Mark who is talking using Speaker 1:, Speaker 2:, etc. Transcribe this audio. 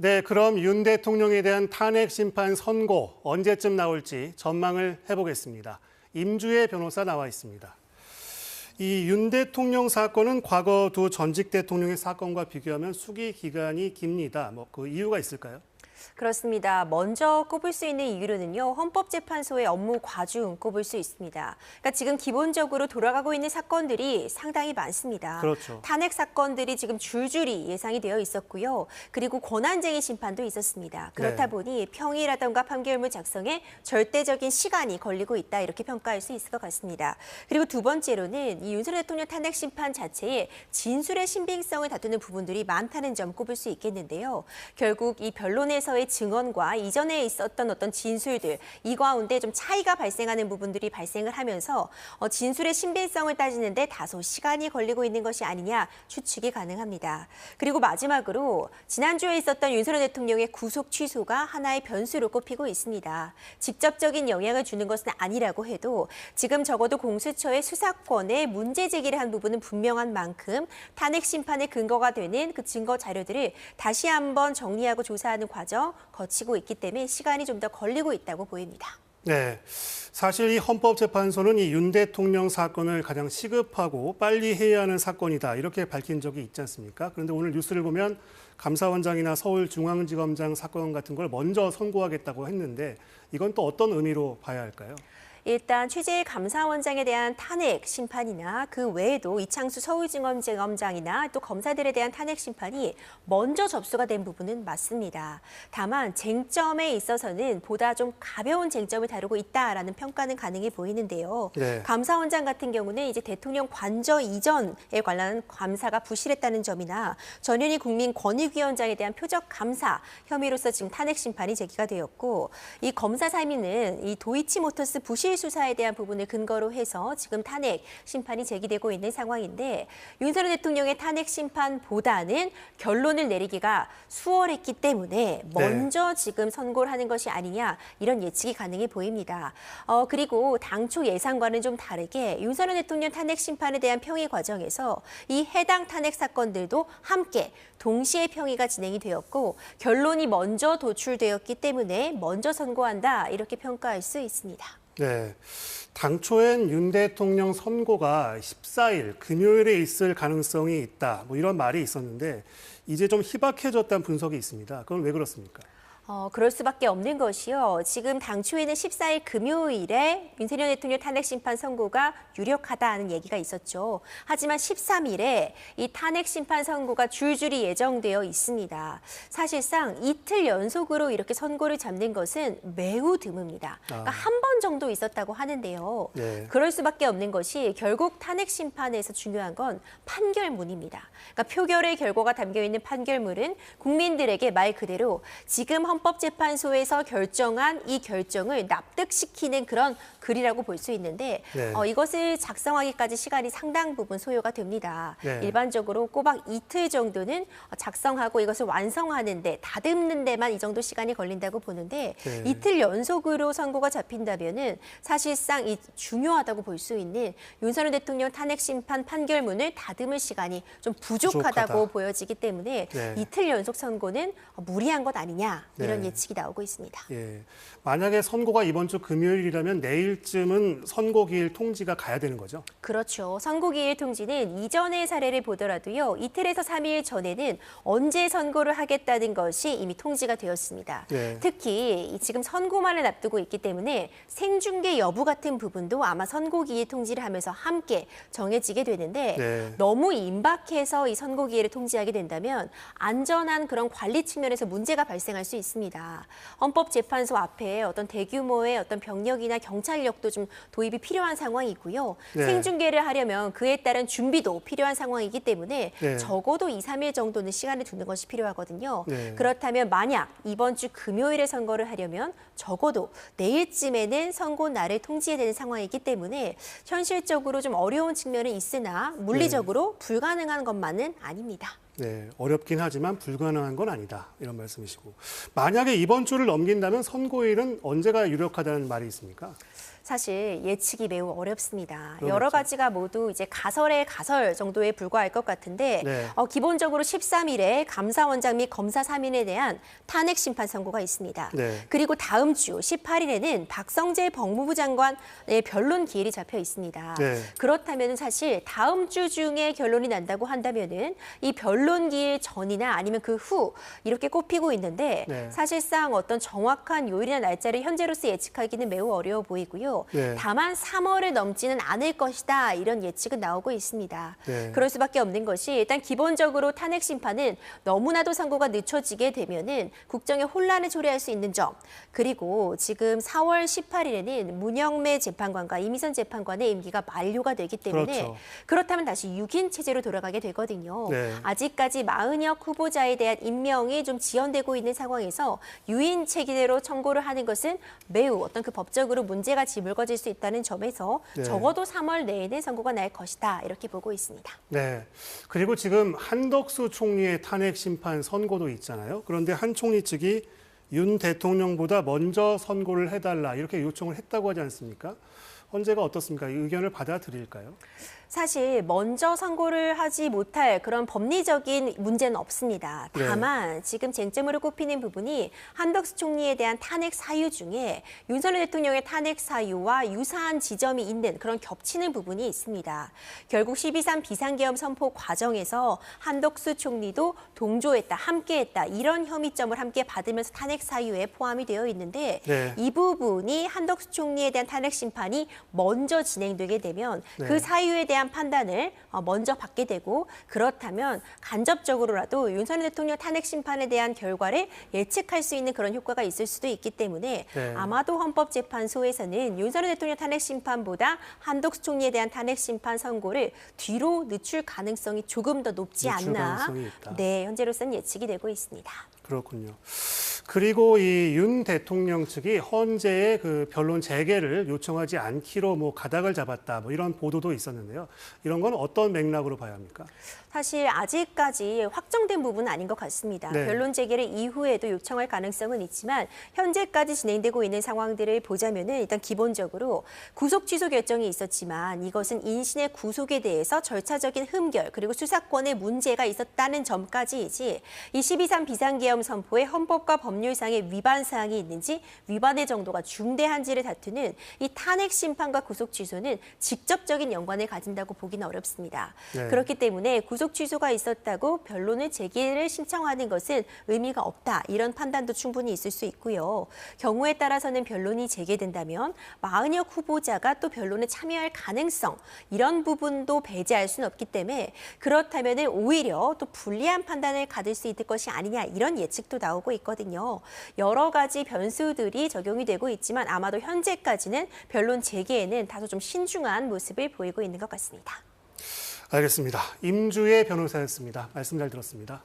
Speaker 1: 네, 그럼 윤 대통령에 대한 탄핵 심판 선고 언제쯤 나올지 전망을 해보겠습니다. 임주혜 변호사 나와 있습니다. 이 윤 대통령 사건은 과거 두 전직 대통령의 사건과 비교하면 수기 기간이 깁니다. 그 이유가 있을까요?
Speaker 2: 그렇습니다. 먼저 꼽을 수 있는 이유로는요, 헌법재판소의 업무 과중 꼽을 수 있습니다. 그러니까 지금 기본적으로 돌아가고 있는 사건들이 상당히 많습니다.
Speaker 1: 그렇죠.
Speaker 2: 탄핵 사건들이 지금 줄줄이 예상이 되어 있었고요. 그리고 권한쟁의 심판도 있었습니다. 그렇다 보니 평의라던가 판결문 작성에 절대적인 시간이 걸리고 있다, 이렇게 평가할 수 있을 것 같습니다. 그리고 두 번째로는 이 윤석열 대통령 탄핵 심판 자체에 진술의 신빙성을 다투는 부분들이 많다는 점 꼽을 수 있겠는데요. 결국 이 변론에서의 증언과 이전에 있었던 어떤 진술들, 이 가운데 좀 차이가 발생하는 부분들이 발생을 하면서 진술의 신빙성을 따지는데 다소 시간이 걸리고 있는 것이 아니냐 추측이 가능합니다. 그리고 마지막으로 지난주에 있었던 윤석열 대통령의 구속 취소가 하나의 변수로 꼽히고 있습니다. 직접적인 영향을 주는 것은 아니라고 해도 지금 적어도 공수처의 수사권에 문제 제기를 한 부분은 분명한 만큼 탄핵 심판의 근거가 되는 그 증거 자료들을 다시 한번 정리하고 조사하는 과정 거치고 있기 때문에 시간이 좀 더 걸리고 있다고 보입니다.
Speaker 1: 네, 사실 이 헌법재판소는 이 윤 대통령 사건을 가장 시급하고 빨리 해야 하는 사건이다, 이렇게 밝힌 적이 있지 않습니까? 그런데 오늘 뉴스를 보면 감사원장이나 서울중앙지검장 사건 같은 걸 먼저 선고하겠다고 했는데 이건 또 어떤 의미로 봐야 할까요?
Speaker 2: 일단 최재해 감사원장에 대한 탄핵 심판이나 그 외에도 이창수 서울중앙지검장이나 또 검사들에 대한 탄핵 심판이 먼저 접수가 된 부분은 맞습니다. 다만 쟁점에 있어서는 보다 좀 가벼운 쟁점을 다루고 있다라는 평가는 가능해 보이는데요.
Speaker 1: 네.
Speaker 2: 감사원장 같은 경우는 이제 대통령 관저 이전에 관한 감사가 부실했다는 점이나 전현희 국민권익위원장에 대한 표적 감사 혐의로서 지금 탄핵 심판이 제기가 되었고, 이 검사 3인은 이 도이치모터스 부실 수사에 대한 부분을 근거로 해서 지금 탄핵 심판이 제기되고 있는 상황인데, 윤석열 대통령의 탄핵 심판보다는 결론을 내리기가 수월했기 때문에 먼저 지금 선고를 하는 것이 아니냐, 이런 예측이 가능해 보입니다. 그리고 당초 예상과는 좀 다르게 윤석열 대통령 탄핵 심판에 대한 평의 과정에서 이 해당 탄핵 사건들도 함께 동시에 평의가 진행이 되었고 결론이 먼저 도출되었기 때문에 먼저 선고한다, 이렇게 평가할 수 있습니다.
Speaker 1: 네, 당초엔 윤 대통령 선고가 14일 금요일에 있을 가능성이 있다, 이런 말이 있었는데 이제 좀 희박해졌다는 분석이 있습니다. 그건 왜 그렇습니까?
Speaker 2: 그럴 수밖에 없는 것이요. 지금 당초에는 14일 금요일에 윤석열 대통령 탄핵 심판 선고가 유력하다는 얘기가 있었죠. 하지만 13일에 이 탄핵 심판 선고가 줄줄이 예정되어 있습니다. 사실상 이틀 연속으로 이렇게 선고를 잡는 것은 매우 드뭅니다. 그러니까 한 번 정도 있었다고 하는데요.
Speaker 1: 네.
Speaker 2: 그럴 수밖에 없는 것이 결국 탄핵 심판에서 중요한 건 판결문입니다. 그러니까 표결의 결과가 담겨 있는 판결문은 국민들에게 말 그대로 지금 헌법재판소에서 결정한 이 결정을 납득시키는 그런 글이라고 볼 수 있는데 이것을 작성하기까지 시간이 상당 부분 소요가 됩니다. 일반적으로 꼬박 이틀 정도는 작성하고 이것을 완성하는 데, 다듬는 데만 이 정도 시간이 걸린다고 보는데 이틀 연속으로 선고가 잡힌다면은 사실상 이 중요하다고 볼 수 있는 윤석열 대통령 탄핵 심판 판결문을 다듬을 시간이 좀 부족하다고 보여지기 때문에 이틀 연속 선고는 무리한 것 아니냐, 이런 예측이 나오고 있습니다.
Speaker 1: 예, 만약에 선고가 이번 주 금요일이라면 내일쯤은 선고기일 통지가 가야 되는 거죠?
Speaker 2: 그렇죠. 선고기일 통지는 이전의 사례를 보더라도요, 이틀에서 3일 전에는 언제 선고를 하겠다는 것이 이미 통지가 되었습니다. 특히 지금 선고만을 앞두고 있기 때문에 생중계 여부 같은 부분도 아마 선고기일 통지를 하면서 함께 정해지게 되는데 너무 임박해서 이 선고기일을 통지하게 된다면 안전한 그런 관리 측면에서 문제가 발생할 수 있습니다. 헌법재판소 앞에 어떤 대규모의 어떤 병력이나 경찰력도 좀 도입이 필요한 상황이고요. 생중계를 하려면 그에 따른 준비도 필요한 상황이기 때문에 적어도 2, 3일 정도는 시간을 두는 것이 필요하거든요. 그렇다면 만약 이번 주 금요일에 선고를 하려면 적어도 내일쯤에는 선고 날을 통지해야 되는 상황이기 때문에 현실적으로 좀 어려운 측면은 있으나 물리적으로 불가능한 것만은 아닙니다.
Speaker 1: 네, 어렵긴 하지만 불가능한 건 아니다, 이런 말씀이시고, 만약에 이번 주를 넘긴다면 선고일은 언제가 유력하다는 말이 있습니까?
Speaker 2: 사실 예측이 매우 어렵습니다.
Speaker 1: 그렇죠.
Speaker 2: 여러 가지가 모두 이제 가설의 가설 정도에 불과할 것 같은데
Speaker 1: 네.
Speaker 2: 기본적으로 13일에 감사원장 및 검사 3인에 대한 탄핵 심판 선고가 있습니다.
Speaker 1: 네.
Speaker 2: 그리고 다음 주 18일에는 박성재 법무부 장관의 변론 기일이 잡혀 있습니다.
Speaker 1: 네.
Speaker 2: 그렇다면 사실 다음 주 중에 결론이 난다고 한다면은 이 변론 기일 전이나 아니면 그 후 이렇게 꼽히고 있는데
Speaker 1: 네.
Speaker 2: 사실상 어떤 정확한 요일이나 날짜를 현재로서 예측하기는 매우 어려워 보이고요.
Speaker 1: 네.
Speaker 2: 다만 3월을 넘지는 않을 것이다 이런 예측은 나오고 있습니다.
Speaker 1: 네.
Speaker 2: 그럴 수밖에 없는 것이 일단 기본적으로 탄핵 심판은 너무나도 선고가 늦춰지게 되면은 국정에 혼란을 초래할 수 있는 점, 그리고 지금 4월 18일에는 문영매 재판관과 이미선 재판관의 임기가 만료가 되기 때문에
Speaker 1: 그렇죠.
Speaker 2: 그렇다면 다시 6인 체제로 돌아가게 되거든요.
Speaker 1: 네.
Speaker 2: 아직까지 마은혁 후보자에 대한 임명이 좀 지연되고 있는 상황에서 유인 체계로 청구를 하는 것은 매우 어떤 그 법적으로 문제가 짊을거질 수 있다는 점에서
Speaker 1: 네.
Speaker 2: 적어도 3월 내에는 선고가 날 것이다 이렇게 보고 있습니다.
Speaker 1: 네. 그리고 지금 한덕수 총리의 탄핵 심판 선고도 있잖아요. 그런데 한 총리 측이 윤 대통령보다 먼저 선고를 해달라 이렇게 요청을 했다고 하지 않습니까? 헌재가 어떻습니까? 이 의견을 받아들일까요?
Speaker 2: 사실 먼저 선고를 하지 못할 그런 법리적인 문제는 없습니다.
Speaker 1: 네.
Speaker 2: 다만 지금 쟁점으로 꼽히는 부분이 한덕수 총리에 대한 탄핵 사유 중에 윤석열 대통령의 탄핵 사유와 유사한 지점이 있는 그런 겹치는 부분이 있습니다. 결국 12.3 비상계엄 선포 과정에서 한덕수 총리도 동조했다, 함께했다 이런 혐의점을 함께 받으면서 탄핵 사유에 포함이 되어 있는데
Speaker 1: 네.
Speaker 2: 이 부분이 한덕수 총리에 대한 탄핵 심판이 먼저 진행되게 되면
Speaker 1: 네.
Speaker 2: 그 사유에 대한 판단을 먼저 받게 되고 그렇다면 간접적으로라도 윤석열 대통령 탄핵 심판에 대한 결과를 예측할 수 있는 그런 효과가 있을 수도 있기 때문에
Speaker 1: 네.
Speaker 2: 아마도 헌법재판소에서는 윤석열 대통령 탄핵 심판보다 한덕수 총리에 대한 탄핵 심판 선고를 뒤로 늦출 가능성이 조금 더 높지
Speaker 1: 늦출
Speaker 2: 않나.
Speaker 1: 가능성이 있다.
Speaker 2: 네, 현재로서는 예측이 되고 있습니다.
Speaker 1: 그렇군요. 그리고 이 윤 대통령 측이 헌재에 그 변론 재개를 요청하지 않기로 뭐 가닥을 잡았다 뭐 이런 보도도 있었는데요. 이런 건 어떤 맥락으로 봐야 합니까?
Speaker 2: 사실 아직까지 확정된 부분은 아닌 것 같습니다.
Speaker 1: 네.
Speaker 2: 변론 재개를 이후에도 요청할 가능성은 있지만 현재까지 진행되고 있는 상황들을 보자면은 일단 기본적으로 구속 취소 결정이 있었지만 이것은 인신의 구속에 대해서 절차적인 흠결 그리고 수사권의 문제가 있었다는 점까지이지 이 12.3 비상계엄 선포에 헌법과 법률상의 위반 사항이 있는지 위반의 정도가 중대한지를 다투는 이 탄핵 심판과 구속 취소는 직접적인 연관을 가진다고 보기는 어렵습니다.
Speaker 1: 네.
Speaker 2: 그렇기 때문에 구속 취소가 있었다고 변론의 재개를 신청하는 것은 의미가 없다. 이런 판단도 충분히 있을 수 있고요. 경우에 따라서는 변론이 재개된다면 마은혁 후보자가 또 변론에 참여할 가능성 이런 부분도 배제할 수는 없기 때문에 그렇다면 오히려 또 불리한 판단을 가질 수 있을 것이 아니냐 이런 예측도 나오고 있거든요. 여러 가지 변수들이 적용이 되고 있지만 아마도 현재까지는 변론 재개에는 다소 좀 신중한 모습을 보이고 있는 것 같습니다.
Speaker 1: 알겠습니다. 임주의 변호사였습니다. 말씀 잘 들었습니다.